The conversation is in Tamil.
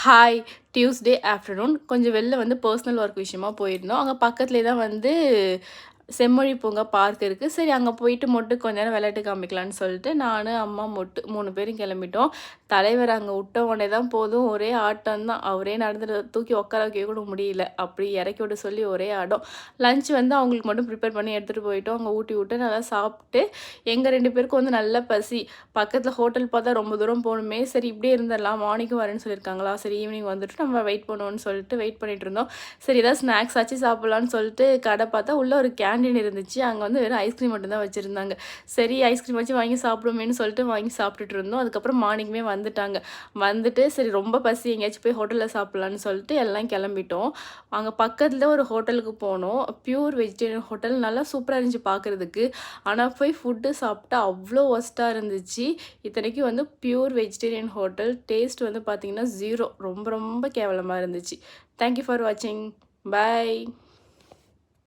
ஹாய் டியூஸ்டே ஆஃப்டர்நூன் கொஞ்சம் வெளில வந்து பர்சனல் ஒர்க் விஷயமா போயிருந்தோம். அங்கே பக்கத்துலேயே தான் வந்து செம்மொழி பூங்கா பார்க் இருக்குது. சரி அங்கே போயிட்டு மொட்டு கொஞ்ச நேரம் விளையாட்டு காமிக்கலான்னு சொல்லிட்டு நான், அம்மா, மொட்டு 3 பேரும் கிளம்பிட்டோம். தலைவர் அங்கே விட்ட உடனே தான் போதும் ஒரே ஆட்டம் தான். அவரே நடந்துட்டு தூக்கி உட்கார வைக்க கூட முடியல. அப்படி இறக்கி விட சொல்லி ஒரே ஆடம். லஞ்ச் வந்து அவங்களுக்கு மட்டும் ப்ரிப்பேர் பண்ணி எடுத்துகிட்டு போயிட்டோம். அங்கே ஊட்டி விட்டு நல்லா சாப்பிட்டு எங்கள் 2 பேருக்கும் வந்து நல்ல பசி. பக்கத்தில் ஹோட்டல் பார்த்தா ரொம்ப தூரம் போகணுமே, சரி இப்படியே இருந்துடலாம், மார்னிங்கும் வரேன்னு சொல்லியிருக்காங்களா, சரி ஈவினிங் வந்துட்டு நம்ம வெயிட் பண்ணுவோன்னு சொல்லிட்டு வெயிட் பண்ணிட்டு இருந்தோம். சரி ஏதாவது ஸ்நாக்ஸ் ஆச்சு சாப்பிட்லான்னு சொல்லிட்டு கடை பார்த்தா உள்ளே ஒரு கேண்டீன் இருந்துச்சு. அங்கே வந்து வெறும் ஐஸ்கிரீம் மட்டும்தான் வச்சுருந்தாங்க. சரி ஐஸ்கிரீம் வச்சு வாங்கி சாப்பிடுமேன்னு சொல்லிட்டு வாங்கி சாப்பிட்டுட்டு இருந்தோம். அதுக்கப்புறம் மார்னிங்குமே வந்துட்டாங்க. வந்துட்டு சரி ரொம்ப பசி, எங்கேயாச்சும் போய் ஹோட்டலில் சாப்பிட்லான்னு சொல்லிட்டு எல்லாம் கிளம்பிட்டோம். அங்கே பக்கத்தில் ஒரு ஹோட்டலுக்கு போனோம். பியூர் வெஜிடேரியன் ஹோட்டல், நல்லா சூப்பராக இருந்துச்சு பார்க்குறதுக்கு. ஆனால் போய் ஃபுட்டு சாப்பிட்டா அவ்வளோ ஒஸ்ட்டாக இருந்துச்சு. இத்தனைக்கும் வந்து பியூர் வெஜிடேரியன் ஹோட்டல். டேஸ்ட் வந்து பார்த்திங்கன்னா 0, ரொம்ப ரொம்ப கேவலமாக இருந்துச்சு. தேங்க்யூ ஃபார் வாட்சிங். பாய்.